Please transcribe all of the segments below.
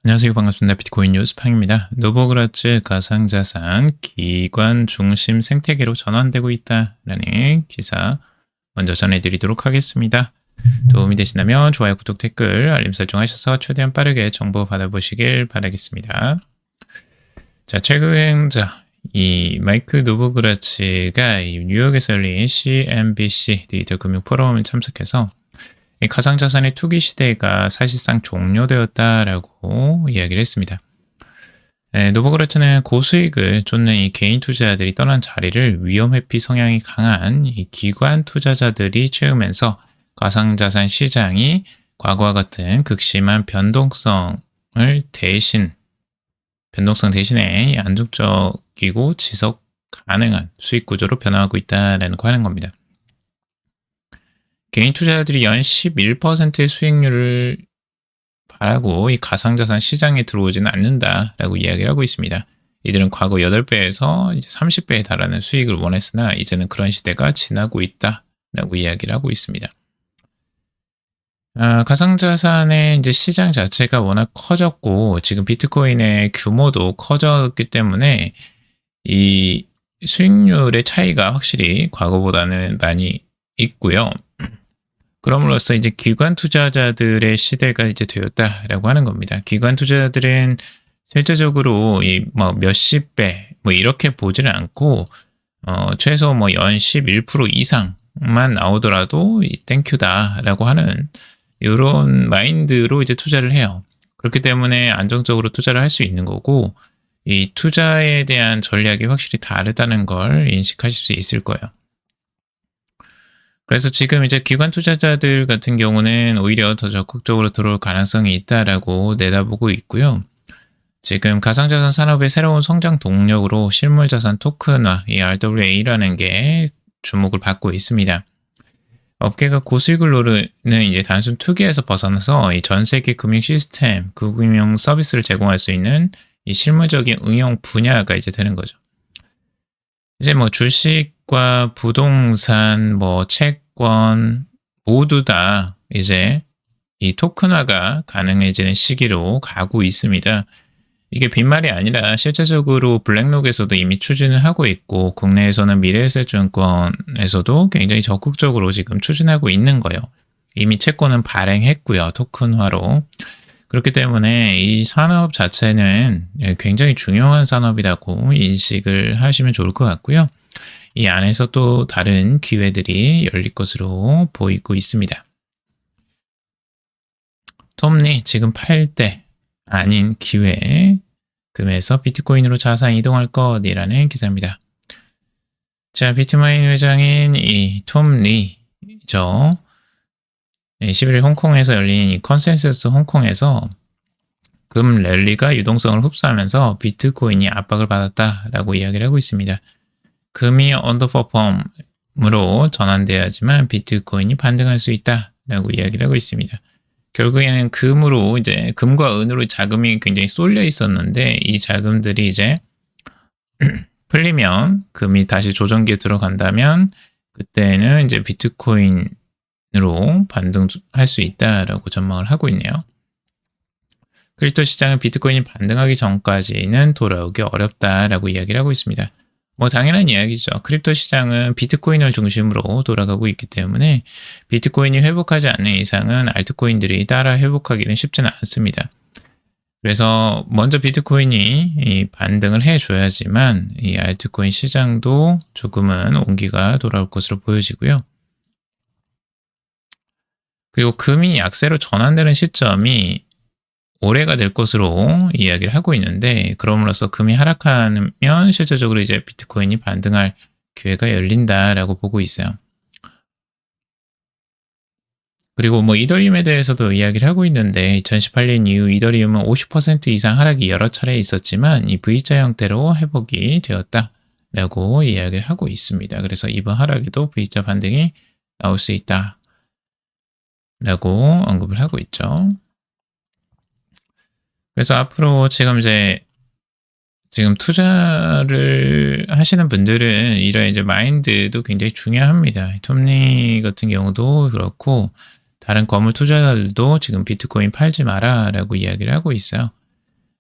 안녕하세요. 반갑습니다. 비트코인 뉴스팡입니다. 노보그라츠 가상자산 기관 중심 생태계로 전환되고 있다라는 기사 먼저 전해드리도록 하겠습니다. 도움이 되신다면 좋아요, 구독, 댓글, 알림 설정하셔서 최대한 빠르게 정보 받아보시길 바라겠습니다. 자, 최근 이 마이크 노보그라츠가 뉴욕에서 열린 CNBC 디지털 금융 포럼을 참석해서 이 가상자산의 투기 시대가 사실상 종료되었다라고 이야기를 했습니다. 노보그라츠는 고수익을 쫓는 이 개인 투자자들이 떠난 자리를 위험회피 성향이 강한 이 기관 투자자들이 채우면서 가상자산 시장이 과거와 같은 극심한 변동성 대신에 안정적이고 지속 가능한 수익 구조로 변화하고 있다라는 거 하는 겁니다. 개인 투자자들이 연 11%의 수익률을 바라고 이 가상자산 시장에 들어오지는 않는다라고 이야기를 하고 있습니다. 이들은 과거 8배에서 이제 30배에 달하는 수익을 원했으나 이제는 그런 시대가 지나고 있다라고 이야기를 하고 있습니다. 가상자산의 이제 시장 자체가 워낙 커졌고 지금 비트코인의 규모도 커졌기 때문에 이 수익률의 차이가 확실히 과거보다는 많이 있고요. 그럼으로써 이제 기관 투자자들의 시대가 이제 되었다라고 하는 겁니다. 기관 투자자들은 실제적으로 몇십 배 이렇게 보지는 않고 최소 연 11% 이상만 나오더라도 땡큐다라고 하는 이런 마인드로 이제 투자를 해요. 그렇기 때문에 안정적으로 투자를 할 수 있는 거고 이 투자에 대한 전략이 확실히 다르다는 걸 인식하실 수 있을 거예요. 그래서 지금 이제 기관 투자자들 같은 경우는 오히려 더 적극적으로 들어올 가능성이 있다라고 내다보고 있고요. 지금 가상자산 산업의 새로운 성장 동력으로 실물자산 토큰화, 이 RWA라는 게 주목을 받고 있습니다. 업계가 고수익을 노리는 이제 단순 투기에서 벗어나서 이 전 세계 금융 시스템, 금융 서비스를 제공할 수 있는 이 실무적인 응용 분야가 이제 되는 거죠. 이제 주식과 부동산, 채권 모두 다 이제 이 토큰화가 가능해지는 시기로 가고 있습니다. 이게 빈말이 아니라 실제적으로 블랙록에서도 이미 추진을 하고 있고 국내에서는 미래에셋증권에서도 굉장히 적극적으로 지금 추진하고 있는 거예요. 이미 채권은 발행했고요. 토큰화로. 그렇기 때문에 이 산업 자체는 굉장히 중요한 산업이라고 인식을 하시면 좋을 것 같고요. 이 안에서 또 다른 기회들이 열릴 것으로 보이고 있습니다. 톰리 지금 팔 때 아닌 기회 금에서 비트코인으로 자산 이동할 것이라는 기사입니다. 자, 비트마인 회장인 이 톰리죠. 11일 홍콩에서 열린 이 컨센서스 홍콩에서 금 랠리가 유동성을 흡수하면서 비트코인이 압박을 받았다라고 이야기를 하고 있습니다. 금이 언더퍼폼으로 전환돼야지만 비트코인이 반등할 수 있다라고 이야기를 하고 있습니다. 결국에는 금과 은으로 자금이 굉장히 쏠려 있었는데 이 자금들이 이제 풀리면 금이 다시 조정기에 들어간다면 그때는 이제 비트코인으로 반등할 수 있다라고 전망을 하고 있네요. 크립토 시장은 비트코인이 반등하기 전까지는 돌아오기 어렵다라고 이야기를 하고 있습니다. 당연한 이야기죠. 크립토 시장은 비트코인을 중심으로 돌아가고 있기 때문에 비트코인이 회복하지 않는 이상은 알트코인들이 따라 회복하기는 쉽지는 않습니다. 그래서 먼저 비트코인이 반등을 해줘야지만 이 알트코인 시장도 조금은 온기가 돌아올 것으로 보여지고요. 그리고 금이 약세로 전환되는 시점이 올해가 될 것으로 이야기를 하고 있는데 그럼으로써 금이 하락하면 실제적으로 이제 비트코인이 반등할 기회가 열린다라고 보고 있어요. 그리고 이더리움에 대해서도 이야기를 하고 있는데 2018년 이후 이더리움은 50% 이상 하락이 여러 차례 있었지만 이 V자 형태로 회복이 되었다라고 이야기를 하고 있습니다. 그래서 이번 하락에도 V자 반등이 나올 수 있다라고 언급을 하고 있죠. 그래서 앞으로 지금 투자를 하시는 분들은 이런 이제 마인드도 굉장히 중요합니다. 톰리 같은 경우도 그렇고 다른 건물 투자자들도 지금 비트코인 팔지 마라라고 이야기를 하고 있어요.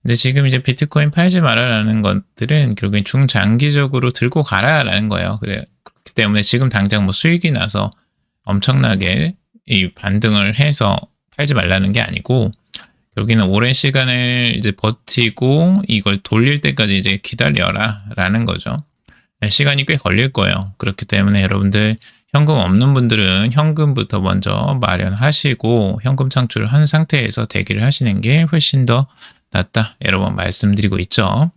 근데 지금 이제 비트코인 팔지 마라라는 것들은 결국엔 중장기적으로 들고 가라라는 거예요. 그렇기 때문에 지금 당장 뭐 수익이 나서 엄청나게 이 반등을 해서 팔지 말라는 게 아니고, 여기는 오랜 시간을 이제 버티고 이걸 돌릴 때까지 이제 기다려라라는 거죠. 시간이 꽤 걸릴 거예요. 그렇기 때문에 여러분들 현금 없는 분들은 현금부터 먼저 마련하시고 현금 창출을 한 상태에서 대기를 하시는 게 훨씬 더 낫다, 여러 번 말씀드리고 있죠.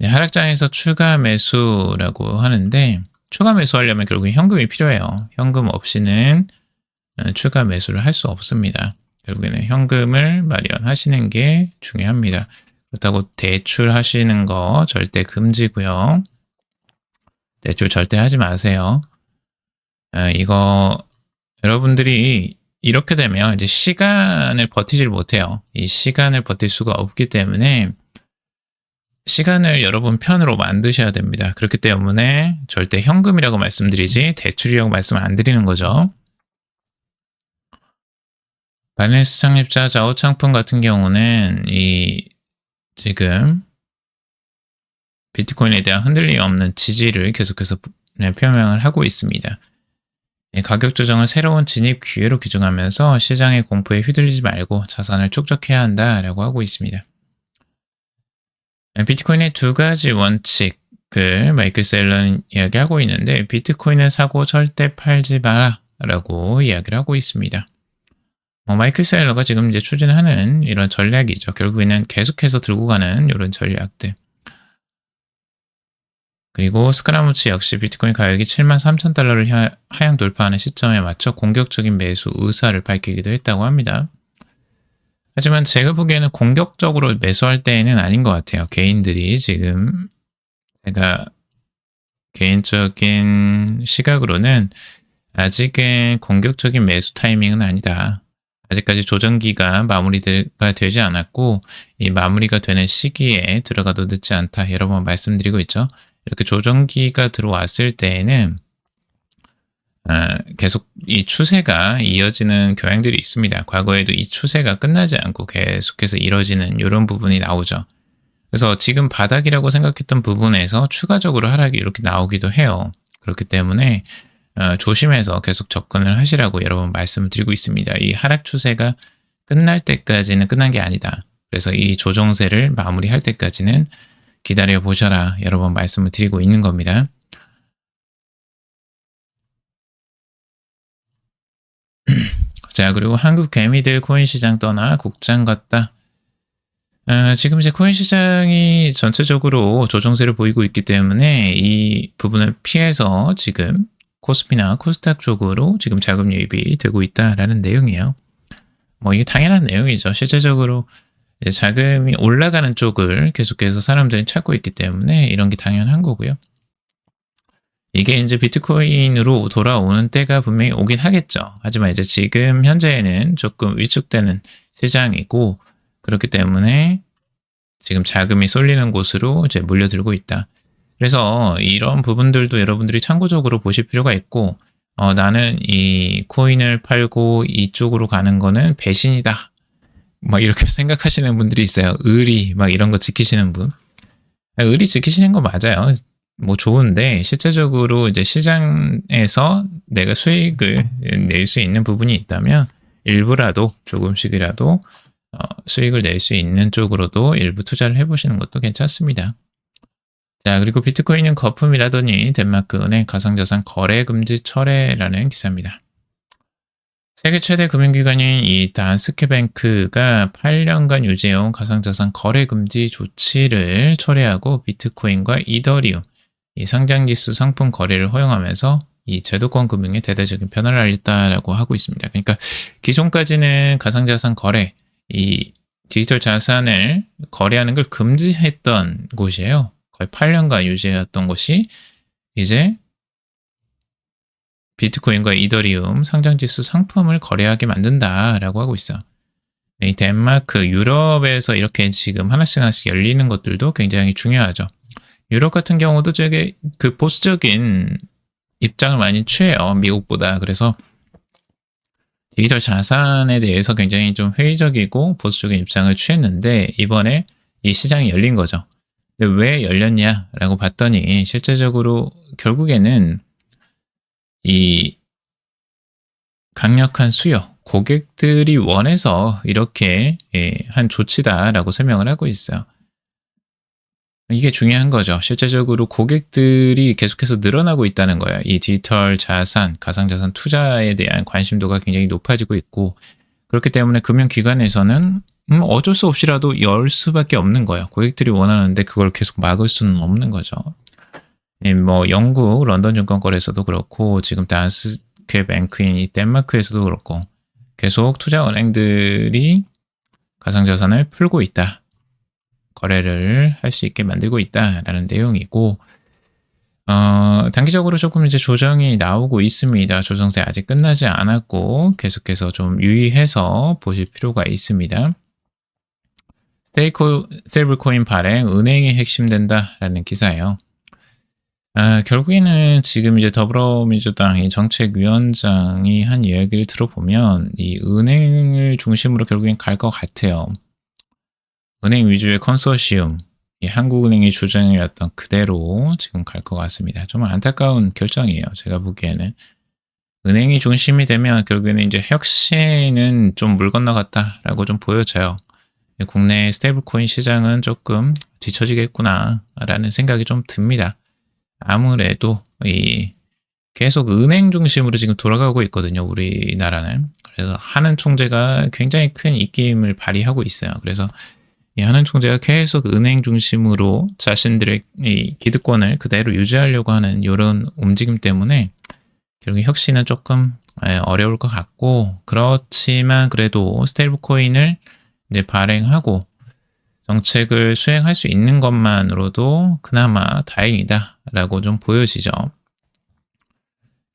하락장에서 추가 매수라고 하는데, 추가 매수하려면 결국 현금이 필요해요. 현금 없이는 추가 매수를 할 수 없습니다. 결국에는 현금을 마련하시는 게 중요합니다. 그렇다고 대출하시는 거 절대 금지고요. 대출 절대 하지 마세요. 이거 여러분들이 이렇게 되면 이제 시간을 버티질 못해요. 이 시간을 버틸 수가 없기 때문에 시간을 여러분 편으로 만드셔야 됩니다. 그렇기 때문에 절대 현금이라고 말씀드리지 대출이라고 말씀 안 드리는 거죠. 바이낸스 창립자 자오창풍 같은 경우는 이 지금 비트코인에 대한 흔들림이 없는 지지를 계속해서 표명을 하고 있습니다. 가격 조정을 새로운 진입 기회로 규정하면서 시장의 공포에 휘둘리지 말고 자산을 축적해야 한다라고 하고 있습니다. 비트코인의 두 가지 원칙을 마이클 셀러는 이야기하고 있는데, 비트코인을 사고 절대 팔지 마라라고 이야기를 하고 있습니다. 마이클 셀러가 지금 이제 추진하는 이런 전략이죠. 결국에는 계속해서 들고 가는 이런 전략들. 그리고 스크라무치 역시 비트코인 가격이 73,000달러를 하향 돌파하는 시점에 맞춰 공격적인 매수 의사를 밝히기도 했다고 합니다. 하지만 제가 보기에는 공격적으로 매수할 때는 아닌 것 같아요. 개인들이 지금, 제가 개인적인 시각으로는 아직은 공격적인 매수 타이밍은 아니다. 아직까지 조정기가 마무리가 되지 않았고 이 마무리가 되는 시기에 들어가도 늦지 않다, 여러 번 말씀드리고 있죠. 이렇게 조정기가 들어왔을 때에는 계속 이 추세가 이어지는 경향들이 있습니다. 과거에도 이 추세가 끝나지 않고 계속해서 이뤄지는 이런 부분이 나오죠. 그래서 지금 바닥이라고 생각했던 부분에서 추가적으로 하락이 이렇게 나오기도 해요. 그렇기 때문에 조심해서 계속 접근을 하시라고 여러 번 말씀을 드리고 있습니다. 이 하락 추세가 끝날 때까지는 끝난 게 아니다. 그래서 이 조정세를 마무리할 때까지는 기다려 보셔라, 여러 번 말씀을 드리고 있는 겁니다. 자, 그리고 한국 개미들 코인 시장 떠나 국장 같다. 지금 이제 코인 시장이 전체적으로 조정세를 보이고 있기 때문에 이 부분을 피해서 지금 코스피나 코스닥 쪽으로 지금 자금 유입이 되고 있다라는 내용이에요. 이게 당연한 내용이죠. 실제적으로 자금이 올라가는 쪽을 계속해서 사람들이 찾고 있기 때문에 이런 게 당연한 거고요. 이게 이제 비트코인으로 돌아오는 때가 분명히 오긴 하겠죠. 하지만 이제 지금 현재에는 조금 위축되는 시장이고, 그렇기 때문에 지금 자금이 쏠리는 곳으로 이제 몰려들고 있다. 그래서 이런 부분들도 여러분들이 참고적으로 보실 필요가 있고, 나는 이 코인을 팔고 이쪽으로 가는 거는 배신이다, 이렇게 생각하시는 분들이 있어요. 의리 이런 거 지키시는 분. 의리 지키시는 거 맞아요. 좋은데 실제적으로 이제 시장에서 내가 수익을 낼 수 있는 부분이 있다면 일부라도 조금씩이라도 수익을 낼 수 있는 쪽으로도 일부 투자를 해보시는 것도 괜찮습니다. 자, 그리고 비트코인은 거품이라더니 덴마크 은행 가상자산 거래 금지 철회라는 기사입니다. 세계 최대 금융기관인 이 단스케뱅크가 8년간 유지해온 가상자산 거래 금지 조치를 철회하고 비트코인과 이더리움, 이 상장지수 상품 거래를 허용하면서 이 제도권 금융에 대대적인 변화를 알렸다라고 하고 있습니다. 그러니까 기존까지는 가상자산 거래, 이 디지털 자산을 거래하는 걸 금지했던 곳이에요. 거의 8년간 유지해왔던 곳이 이제 비트코인과 이더리움 상장지수 상품을 거래하게 만든다라고 하고 있어. 이 덴마크, 유럽에서 이렇게 지금 하나씩 열리는 것들도 굉장히 중요하죠. 유럽 같은 경우도 되게 그 보수적인 입장을 많이 취해요, 미국보다. 그래서 디지털 자산에 대해서 굉장히 좀 회의적이고 보수적인 입장을 취했는데 이번에 이 시장이 열린 거죠. 근데 왜 열렸냐라고 봤더니 실제적으로 결국에는 이 강력한 수요, 고객들이 원해서 이렇게 한 조치다라고 설명을 하고 있어요. 이게 중요한 거죠. 실제적으로 고객들이 계속해서 늘어나고 있다는 거예요. 이 디지털 자산, 가상자산 투자에 대한 관심도가 굉장히 높아지고 있고 그렇기 때문에 금융기관에서는 어쩔 수 없이라도 열 수밖에 없는 거예요. 고객들이 원하는데 그걸 계속 막을 수는 없는 거죠. 뭐 영국 런던 증권거래소도 그렇고 지금 단스케 뱅크인 이 덴마크에서도 그렇고 계속 투자 은행들이 가상자산을 풀고 있다. 거래를 할 수 있게 만들고 있다라는 내용이고 단기적으로 조금 이제 조정이 나오고 있습니다. 조정세 아직 끝나지 않았고 계속해서 좀 유의해서 보실 필요가 있습니다. 스테이블 코인 발행, 은행이 핵심된다라는 기사예요. 결국에는 지금 이제 더불어민주당 정책위원장이 한 이야기를 들어보면 이 은행을 중심으로 결국엔 갈 것 같아요. 은행 위주의 컨소시엄, 이 한국은행이 주장해왔던 그대로 지금 갈 것 같습니다. 좀 안타까운 결정이에요. 제가 보기에는. 은행이 중심이 되면 결국에는 이제 혁신은 좀 물 건너갔다라고 좀 보여져요. 국내 스테이블 코인 시장은 조금 뒤처지겠구나라는 생각이 좀 듭니다. 아무래도 계속 은행 중심으로 지금 돌아가고 있거든요. 우리나라는. 그래서 하는 총재가 굉장히 큰 입김을 발휘하고 있어요. 그래서 이 하는 총재가 계속 은행 중심으로 자신들의 이 기득권을 그대로 유지하려고 하는 이런 움직임 때문에 결국 혁신은 조금 어려울 것 같고 그렇지만 그래도 스테이블 코인을 이제 발행하고 정책을 수행할 수 있는 것만으로도 그나마 다행이다라고 좀 보여지죠.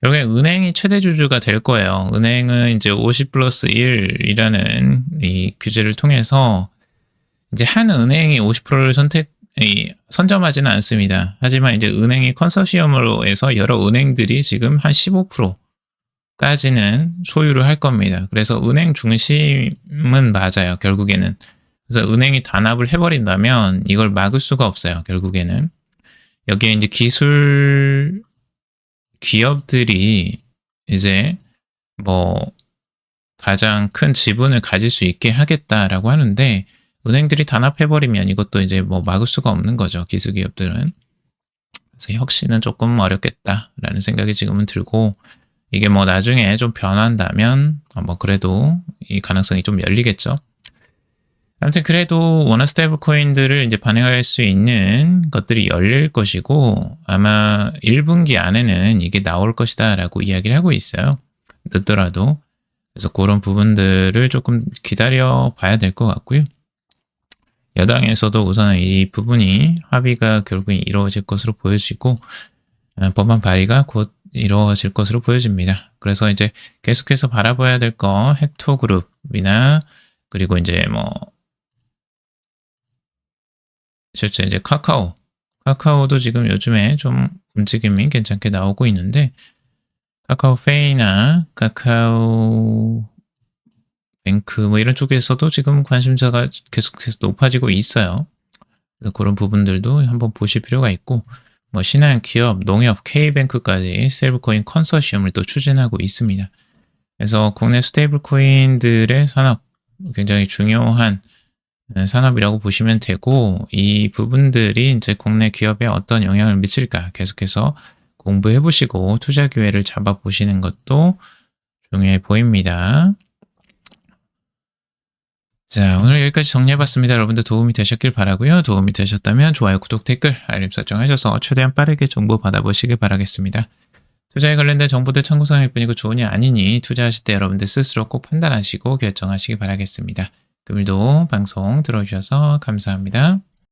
결국에 은행이 최대 주주가 될 거예요. 은행은 이제 50+1이라는 이 규제를 통해서 이제 한 은행이 50%를 선점하지는 않습니다. 하지만 이제 은행이 컨소시엄으로 해서 여러 은행들이 지금 한 15%까지는 소유를 할 겁니다. 그래서 은행 중심은 맞아요. 결국에는. 그래서 은행이 단합을 해버린다면 이걸 막을 수가 없어요. 결국에는. 여기에 이제 기술 기업들이 이제 뭐 가장 큰 지분을 가질 수 있게 하겠다라고 하는데 은행들이 단합해버리면 이것도 이제 뭐 막을 수가 없는 거죠. 기술기업들은. 그래서 혁신은 조금 어렵겠다라는 생각이 지금은 들고 이게 뭐 나중에 좀 변한다면 뭐 그래도 이 가능성이 좀 열리겠죠. 아무튼 그래도 워낙 스테이블 코인들을 이제 반영할 수 있는 것들이 열릴 것이고 아마 1분기 안에는 이게 나올 것이다라고 이야기를 하고 있어요. 늦더라도. 그래서 그런 부분들을 조금 기다려 봐야 될 것 같고요. 여당에서도 우선 이 부분이 합의가 결국엔 이루어질 것으로 보여지고 법안 발의가 곧 이루어질 것으로 보여집니다. 그래서 이제 계속해서 바라봐야 될 거 헥토그룹이나 그리고 이제 뭐 실제 이제 카카오도 지금 요즘에 좀 움직임이 괜찮게 나오고 있는데 카카오페이나 카카오 뱅크 뭐 이런 쪽에서도 지금 관심사가 계속해서 높아지고 있어요. 그래서 그런 부분들도 한번 보실 필요가 있고 뭐 신한 기업, 농협, K뱅크까지 스테이블코인 컨소시엄을 또 추진하고 있습니다. 그래서 국내 스테이블코인들의 산업 굉장히 중요한 산업이라고 보시면 되고 이 부분들이 이제 국내 기업에 어떤 영향을 미칠까 계속해서 공부해 보시고 투자 기회를 잡아 보시는 것도 중요해 보입니다. 자, 오늘 여기까지 정리해봤습니다. 여러분들 도움이 되셨길 바라고요. 도움이 되셨다면 좋아요, 구독, 댓글, 알림 설정하셔서 최대한 빠르게 정보 받아보시길 바라겠습니다. 투자에 관련된 정보들 참고사항일 뿐이고 좋으니 아니니 투자하실 때 여러분들 스스로 꼭 판단하시고 결정하시기 바라겠습니다. 금일도 방송 들어주셔서 감사합니다.